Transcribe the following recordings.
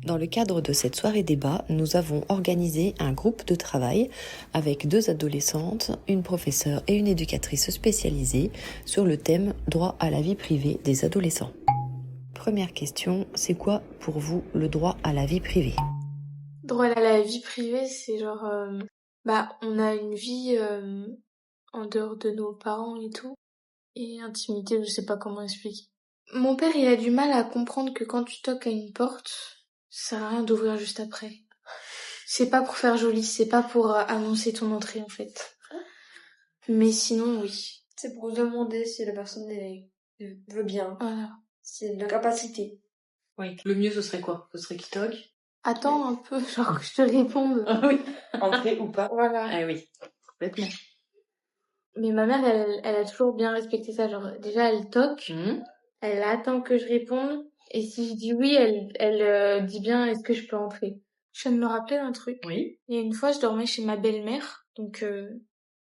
Dans le cadre de cette soirée débat, nous avons organisé un groupe de travail avec 2 adolescentes, une professeure et une éducatrice spécialisée sur le thème droit à la vie privée des adolescents. Première question, c'est quoi pour vous le droit à la vie privée ? Droit à la vie privée, c'est genre, on a une vie en dehors de nos parents et tout, et intimité, je sais pas comment expliquer. Mon père, il a du mal à comprendre que quand tu toques à une porte, ça sert à rien d'ouvrir juste après. C'est pas pour faire joli, c'est pas pour annoncer ton entrée en fait. Mais sinon, oui. C'est pour demander si la personne veut bien. Voilà. C'est de capacité. Oui. Le mieux, ce serait quoi ? Ce serait qu'il toque ? Attends un peu, genre que je te réponde. Ah oui. Entrer ou pas ? Voilà. Ah oui. Complètement. Mais ma mère, elle a toujours bien respecté ça. Genre, déjà, elle toque. Elle attend que je réponde. Et si je dis oui, elle dit bien, est-ce que je peux entrer ? Je viens de me rappeler d'un truc. Oui. Il y a une fois, je dormais chez ma belle-mère. Donc,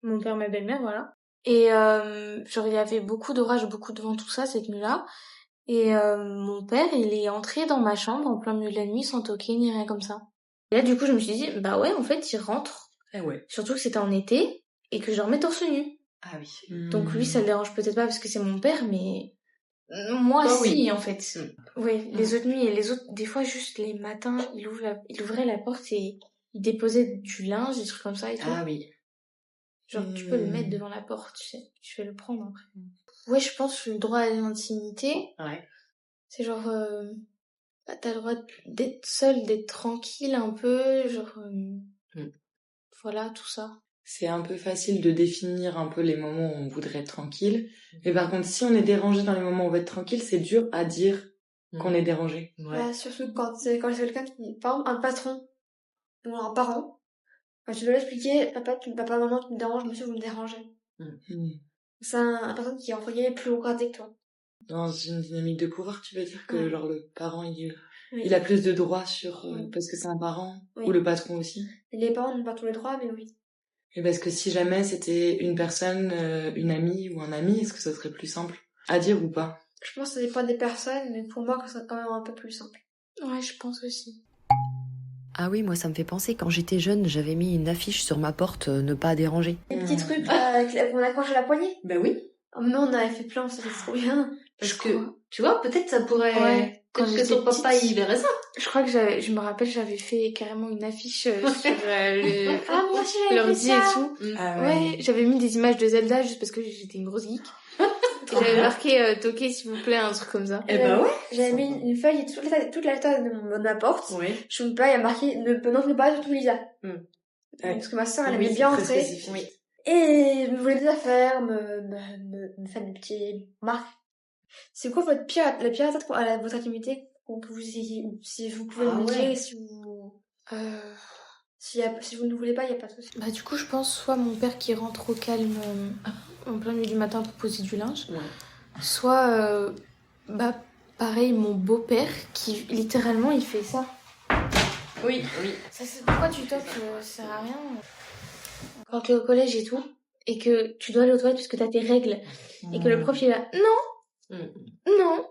mon père, ma belle-mère, voilà. Et genre, il y avait beaucoup d'orage, beaucoup de vent, tout ça, cette nuit-là. Et mon père, il est entré dans ma chambre en plein milieu de la nuit sans toquer ni rien comme ça. Et là, du coup, je me suis dit, bah ouais, en fait, il rentre. Ah ouais. Surtout que c'était en été et que je dormais torse nu. Ah oui. Donc lui, ça le dérange peut-être pas parce que c'est mon père, mais moi, Toi, si, oui. en fait. Oui, les autres nuits et les autres, des fois, juste les matins, il ouvrait la porte et il déposait du linge, des trucs comme ça et tout. Ah oui. Genre, tu peux le mettre devant la porte, tu sais. Tu vas le prendre après. Ouais, je pense que le droit à l'intimité, Ouais. c'est genre, t'as le droit d'être seul, d'être tranquille un peu, genre, voilà, tout ça. C'est un peu facile de définir un peu les moments où on voudrait être tranquille. Mais par contre, si on est dérangé dans les moments où on veut être tranquille, c'est dur à dire qu'on est dérangé. Ouais. Bah, surtout quand c'est quelqu'un qui, par exemple, un patron ou un parent, quand tu dois l'expliquer, papa, maman, tu me déranges, monsieur, vous me dérangez. C'est un personne qui est entre guillemets plus haut gradé que toi. Dans une dynamique de pouvoir, tu veux dire que genre le parent, il a plus de droits sur parce que c'est un parent, ou le patron aussi. Et les parents n'ont pas tous les droits, mais oui. Et parce que si jamais c'était une personne, une amie ou un ami, est-ce que ça serait plus simple à dire ou pas ? Je pense que ça dépend des personnes, mais pour moi, ça serait quand même un peu plus simple. Ouais, je pense aussi. Ah oui, moi ça me fait penser, quand j'étais jeune, j'avais mis une affiche sur ma porte, ne pas déranger. Les petits trucs qu'on accroche à la poignée. Ben oui. Oh, mais non, on avait fait plein, c'était trop bien. Parce que, tu vois, peut-être ça pourrait... Ouais, peut-être que ton papa, il verrait ça. Je crois que je me rappelle, j'avais fait carrément une affiche sur le Ah, moi aussi, j'avais l'ordi fait et ça. tout. Ah Ouais, j'avais mis des images de Zelda juste parce que j'étais une grosse geek. Et j'avais marqué toquez s'il vous plaît, un truc comme ça. Eh ben ouais. J'avais mis une feuille toute la taille de ma porte. Oui. Je me pas, il y a marqué n'entrez pas surtout Lisa. Ouais. Parce que ma soeur, elle aimait bien entrer. Oui. Et me voulait des affaires, me faire des petits marques. C'est quoi la pire attaque à votre intimité que vous si vous pouvez me dire, si vous si vous ne voulez pas, il y a pas de souci. Bah du coup, je pense soit mon père qui rentre au calme en plein milieu du matin pour poser du linge, soit pareil mon beau-père qui littéralement il fait ça. Oui. Ça c'est pourquoi tu toques, ça sert à rien. Quand t'es au collège et tout, et que tu dois aller aux toilettes parce que t'as tes règles, et que le prof il est là, non,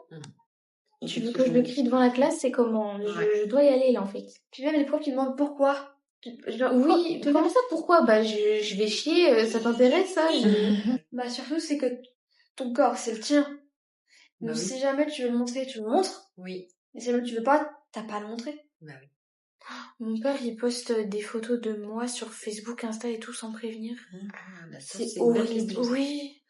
tu veux que je le crie devant la classe, c'est comment je dois y aller là en fait. Puis même les profs qui demandent pourquoi. Oui, comment ça, pourquoi ? Bah je vais chier, ça t'intéresse ça ? Bah surtout c'est que ton corps c'est le tien. Donc si jamais tu veux le montrer, tu le montres. Oui. Et si jamais tu veux pas, t'as pas à le montrer. Bah oui. Mon père, il poste des photos de moi sur Facebook, Insta et tout sans prévenir. Ça, c'est horrible. Oui.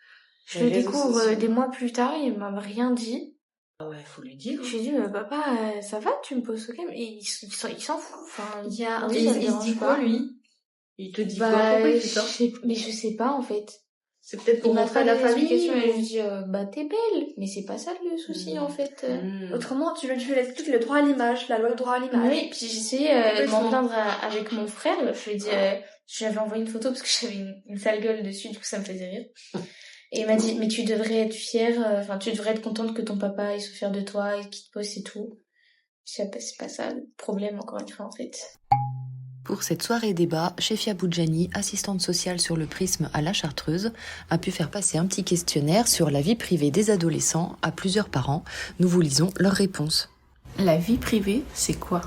Je le découvre des mois plus tard, il m'a rien dit. Ah ouais, faut lui dire. Je lui ai dit, papa, ça va, tu me poses ok ? Et il s'en fout. Enfin, il se dit quoi, lui ? Il te dit quoi ? Pourquoi il fait ça ? Mais je sais pas, en fait. C'est peut-être pour montrer à la famille. Et je lui dis, t'es belle. Mais c'est pas ça le souci, en fait. Autrement, tu fais le droit à l'image, la loi du droit à l'image. Oui, puis j'essayais de m'en plaindre avec mon frère. Je lui ai dit, j'avais envoyé une photo parce que j'avais une sale gueule dessus, du coup ça me faisait rire. Et il m'a dit, mais tu devrais être fière, tu devrais être contente que ton papa il soit fier de toi et qu'il te poste et tout. Je sais pas, c'est pas ça le problème, encore une fois, en fait. Pour cette soirée débat, Chefia Boudjani, assistante sociale sur le Prisme à la Chartreuse, a pu faire passer un petit questionnaire sur la vie privée des adolescents à plusieurs parents. Nous vous lisons leurs réponses. La vie privée, c'est quoi?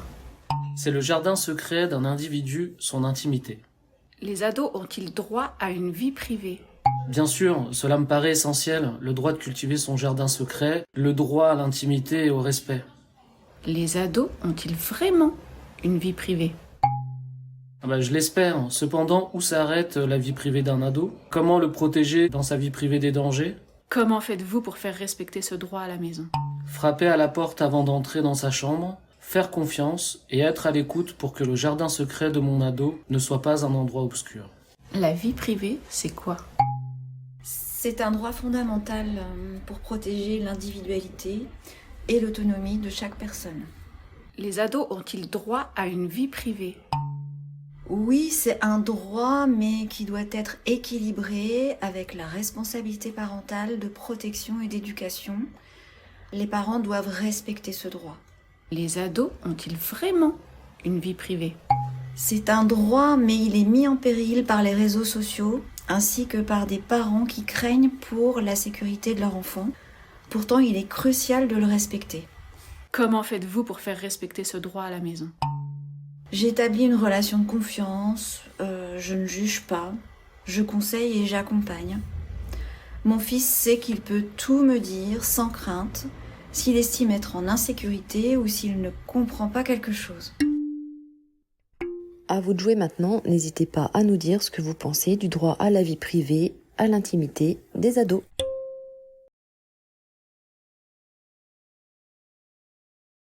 C'est le jardin secret d'un individu, son intimité. Les ados ont-ils droit à une vie privée? Bien sûr, cela me paraît essentiel, le droit de cultiver son jardin secret, le droit à l'intimité et au respect. Les ados ont-ils vraiment une vie privée? Je l'espère. Cependant, où s'arrête la vie privée d'un ado? Comment le protéger dans sa vie privée des dangers? Comment faites-vous pour faire respecter ce droit à la maison? Frapper à la porte avant d'entrer dans sa chambre, faire confiance et être à l'écoute pour que le jardin secret de mon ado ne soit pas un endroit obscur. La vie privée, c'est quoi? C'est un droit fondamental pour protéger l'individualité et l'autonomie de chaque personne. Les ados ont-ils droit à une vie privée? Oui, c'est un droit, mais qui doit être équilibré avec la responsabilité parentale de protection et d'éducation. Les parents doivent respecter ce droit. Les ados ont-ils vraiment une vie privée? C'est un droit, mais il est mis en péril par les réseaux sociaux, ainsi que par des parents qui craignent pour la sécurité de leur enfant. Pourtant, il est crucial de le respecter. Comment faites-vous pour faire respecter ce droit à la maison? J'établis une relation de confiance, je ne juge pas, je conseille et j'accompagne. Mon fils sait qu'il peut tout me dire sans crainte, s'il estime être en insécurité ou s'il ne comprend pas quelque chose. À vous de jouer maintenant, n'hésitez pas à nous dire ce que vous pensez du droit à la vie privée, à l'intimité des ados.